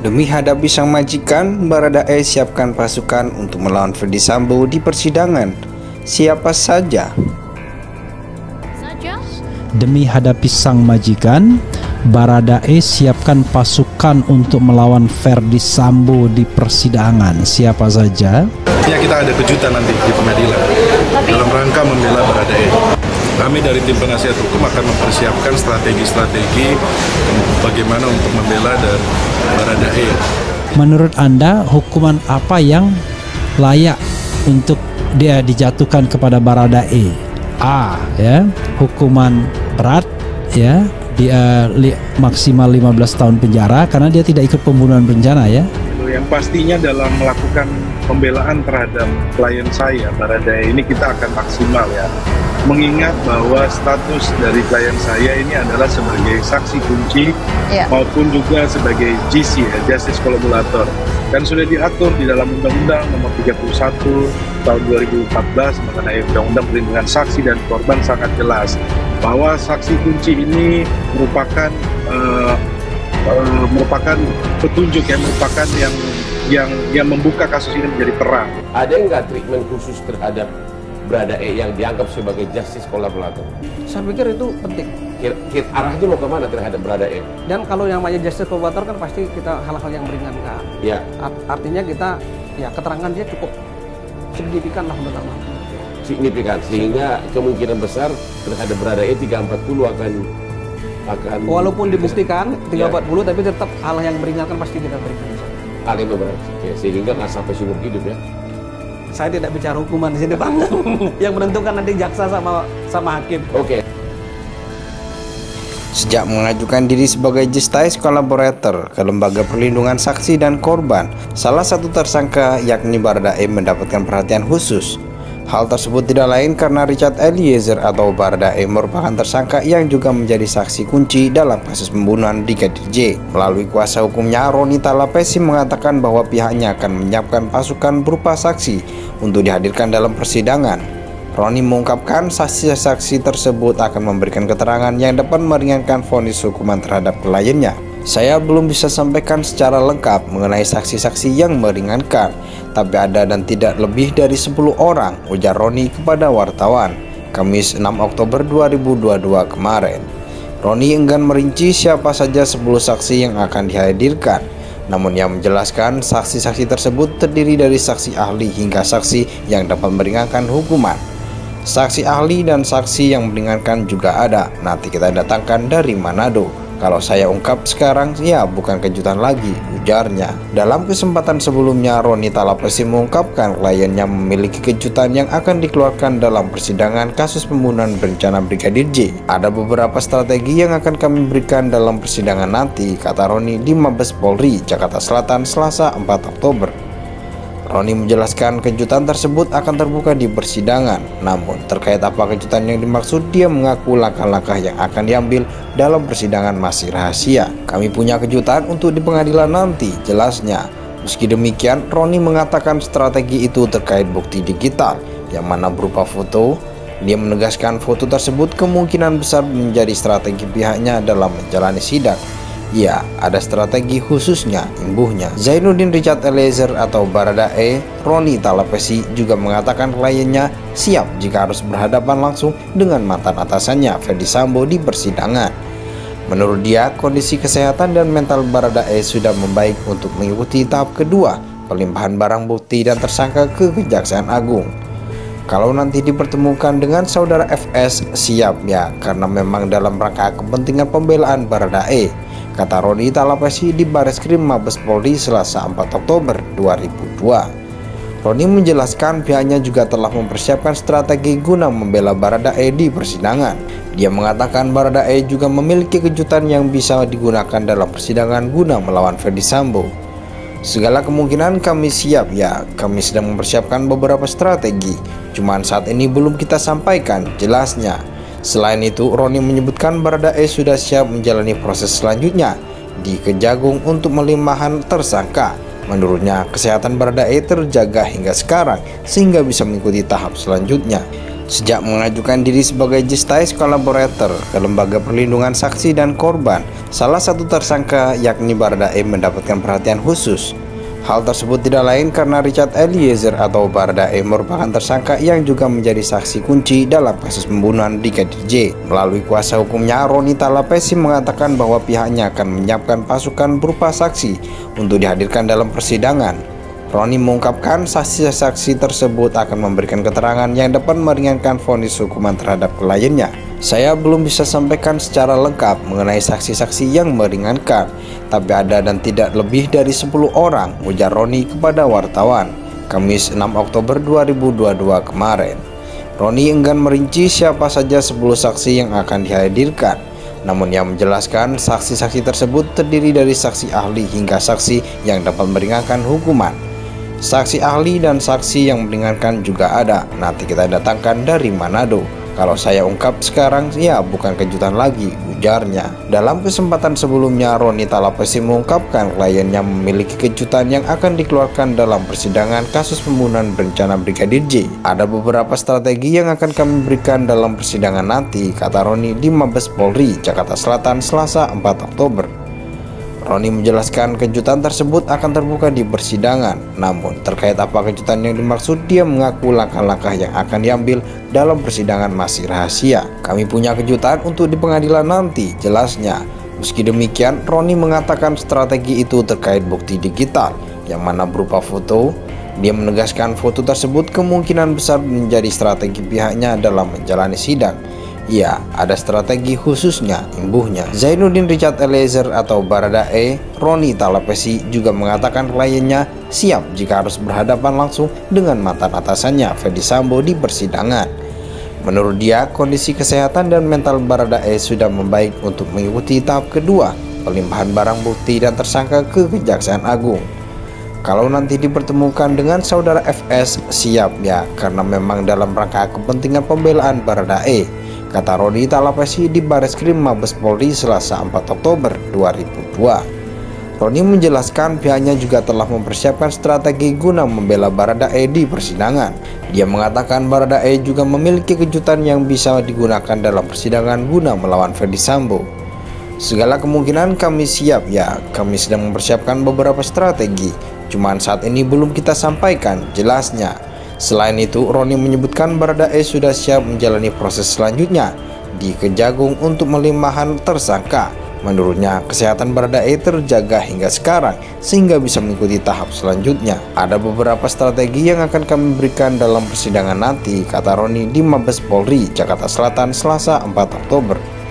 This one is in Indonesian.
Demi hadapi sang majikan, Baradae siapkan pasukan untuk melawan Ferdy Sambo di persidangan. Siapa saja? Demi hadapi sang majikan, Baradae siapkan pasukan untuk melawan Ferdy Sambo di persidangan. Siapa saja? Ya, kita ada kejutan nanti di pengadilan dalam rangka membela Baradae. Kami dari tim penasihat hukum akan mempersiapkan strategi-strategi bagaimana untuk membela dan Baradae. Menurut Anda, hukuman apa yang layak untuk dia dijatuhkan kepada Baradae? A, ya, hukuman berat, ya, dia maksimal 15 tahun penjara karena dia tidak ikut pembunuhan berencana, ya. Yang pastinya dalam melakukan pembelaan terhadap klien saya, Baradae, ini kita akan maksimal, ya. Mengingat bahwa status dari klien saya ini adalah sebagai saksi kunci maupun juga sebagai GC, ya, Justice Collaborator, dan sudah diatur di dalam Undang-Undang Nomor 31 tahun 2014 mengenai Undang-Undang Perlindungan Saksi dan Korban sangat jelas bahwa saksi kunci ini merupakan petunjuk, yang merupakan yang membuka kasus ini menjadi terang. Ada nggak treatment khusus terhadap Baradae yang dianggap sebagai justice collaborator? Saya pikir itu penting. Arahnya mau kemana terhadap Baradae? Dan kalau yang namanya justice collaborator kan pasti kita hal-hal yang meringankan. Ya. Artinya kita, ya, keterangan dia cukup signifikan lah pertama. Signifikan, sehingga kemungkinan besar terhadap Baradae 340 akan walaupun dibuktikan 340, tapi tetap hal yang meringankan pasti kita berikan. Hal yang berat, sehingga nggak sampai seumur hidup, ya. Saya tidak bicara hukuman di sini, Bang. Yang menentukan nanti jaksa sama hakim. Oke. Sejak mengajukan diri sebagai Justice Collaborator ke Lembaga Perlindungan Saksi dan Korban, salah satu tersangka yakni Baradae mendapatkan perhatian khusus. Hal tersebut tidak lain karena Richard Eliezer atau Baradae merupakan tersangka yang juga menjadi saksi kunci dalam kasus pembunuhan Brigadir J. Melalui kuasa hukumnya, Roni Talapesi mengatakan bahwa pihaknya akan menyiapkan pasukan berupa saksi untuk dihadirkan dalam persidangan. Roni mengungkapkan saksi-saksi tersebut akan memberikan keterangan yang dapat meringankan vonis hukuman terhadap kliennya. Saya belum bisa sampaikan secara lengkap mengenai saksi-saksi yang meringankan, tapi ada dan tidak lebih dari 10 orang, ujar Roni kepada wartawan, Kamis 6 Oktober 2022 kemarin. Roni enggan merinci siapa saja 10 saksi yang akan dihadirkan, namun ia menjelaskan saksi-saksi tersebut terdiri dari saksi ahli hingga saksi yang dapat meringankan hukuman. Saksi ahli dan saksi yang meringankan juga ada, nanti kita datangkan dari Manado. Kalau saya ungkap sekarang, ya bukan kejutan lagi, ujarnya. Dalam kesempatan sebelumnya, Roni Talapesi mengungkapkan kliennya memiliki kejutan yang akan dikeluarkan dalam persidangan kasus pembunuhan berencana Brigadir J. Ada beberapa strategi yang akan kami berikan dalam persidangan nanti, kata Roni di Mabes Polri, Jakarta Selatan, Selasa 4 Oktober. Roni menjelaskan kejutan tersebut akan terbuka di persidangan. Namun terkait apa kejutan yang dimaksud, dia mengaku langkah-langkah yang akan diambil dalam persidangan masih rahasia. Kami punya kejutan untuk di pengadilan nanti, jelasnya. Meski demikian, Roni mengatakan strategi itu terkait bukti digital yang mana berupa foto. Dia menegaskan foto tersebut kemungkinan besar menjadi strategi pihaknya dalam menjalani sidang. Ya, ada strategi khususnya, imbuhnya. Zainuddin Richard Eliezer atau Baradae, Roni Talapesi juga mengatakan kliennya siap jika harus berhadapan langsung dengan mantan atasannya Ferdy Sambo di persidangan. Menurut dia, kondisi kesehatan dan mental Baradae sudah membaik untuk mengikuti tahap kedua, pelimpahan barang bukti dan tersangka ke Kejaksaan Agung. Kalau nanti dipertemukan dengan saudara FS, siap ya, karena memang dalam rangka kepentingan pembelaan Baradae, kata Roni Talapesi di Bareskrim Mabes Polri Selasa 4 Oktober 2002. Roni menjelaskan pihaknya juga telah mempersiapkan strategi guna membela Baradae di persidangan. Dia mengatakan Baradae juga memiliki kejutan yang bisa digunakan dalam persidangan guna melawan Ferdy Sambo. Segala kemungkinan kami siap ya, kami sedang mempersiapkan beberapa strategi, cuman saat ini belum kita sampaikan, jelasnya. Selain itu, Roni menyebutkan Baradae sudah siap menjalani proses selanjutnya di Kejagung untuk melimpahan tersangka. Menurutnya, kesehatan Baradae terjaga hingga sekarang sehingga bisa mengikuti tahap selanjutnya. Sejak mengajukan diri sebagai justice collaborator ke Lembaga Perlindungan Saksi dan Korban, salah satu tersangka yakni Baradae mendapatkan perhatian khusus. Hal tersebut tidak lain karena Richard Eliezer atau Baradae merupakan tersangka yang juga menjadi saksi kunci dalam kasus pembunuhan Brigadir J. Melalui kuasa hukumnya, Roni Talapesi mengatakan bahwa pihaknya akan menyiapkan pasukan berupa saksi untuk dihadirkan dalam persidangan. Roni mengungkapkan saksi-saksi tersebut akan memberikan keterangan yang dapat meringankan vonis hukuman terhadap kliennya. Saya belum bisa sampaikan secara lengkap mengenai saksi-saksi yang meringankan, tapi ada dan tidak lebih dari 10 orang, ujar Roni kepada wartawan, Kamis 6 Oktober 2022 kemarin. Roni enggan merinci siapa saja 10 saksi yang akan dihadirkan, namun ia menjelaskan saksi-saksi tersebut terdiri dari saksi ahli hingga saksi yang dapat meringankan hukuman. Saksi ahli dan saksi yang meringankan juga ada, nanti kita datangkan dari Manado. Kalau saya ungkap sekarang, ya bukan kejutan lagi, ujarnya. Dalam kesempatan sebelumnya, Roni Talapesi mengungkapkan kliennya memiliki kejutan yang akan dikeluarkan dalam persidangan kasus pembunuhan berencana Brigadir J. Ada beberapa strategi yang akan kami berikan dalam persidangan nanti, kata Roni di Mabes Polri, Jakarta Selatan, Selasa 4 Oktober. Roni menjelaskan kejutan tersebut akan terbuka di persidangan. Namun terkait apa kejutan yang dimaksud, dia mengaku langkah-langkah yang akan diambil dalam persidangan masih rahasia. Kami punya kejutan untuk di pengadilan nanti, jelasnya. Meski demikian, Roni mengatakan strategi itu terkait bukti digital yang mana berupa foto. Dia menegaskan foto tersebut kemungkinan besar menjadi strategi pihaknya dalam menjalani sidang. Ya, ada strategi khususnya, imbuhnya. Zainuddin Richard Eliezer atau Baradae, Roni Talapesi juga mengatakan kliennya siap jika harus berhadapan langsung dengan mantan atasannya, Ferdy Sambo, di persidangan. Menurut dia, kondisi kesehatan dan mental Baradae sudah membaik untuk mengikuti tahap kedua, pelimpahan barang bukti dan tersangka ke Kejaksaan Agung. Kalau nanti dipertemukan dengan saudara FS, siap ya, karena memang dalam rangka kepentingan pembelaan Baradae, kata Roni Talapesi di Bareskrim Mabes Polri Selasa 4 Oktober 2002. Roni menjelaskan pihaknya juga telah mempersiapkan strategi guna membela Baradae di persidangan. Dia mengatakan Baradae juga memiliki kejutan yang bisa digunakan dalam persidangan guna melawan Ferdy Sambo. Segala kemungkinan kami siap ya, kami sedang mempersiapkan beberapa strategi, cuman saat ini belum kita sampaikan, jelasnya. Selain itu, Roni menyebutkan Baradae sudah siap menjalani proses selanjutnya di Kejagung untuk melimpahan tersangka. Menurutnya, kesehatan Baradae terjaga hingga sekarang sehingga bisa mengikuti tahap selanjutnya. Ada beberapa strategi yang akan kami berikan dalam persidangan nanti, kata Roni di Mabes Polri, Jakarta Selatan, Selasa 4 Oktober.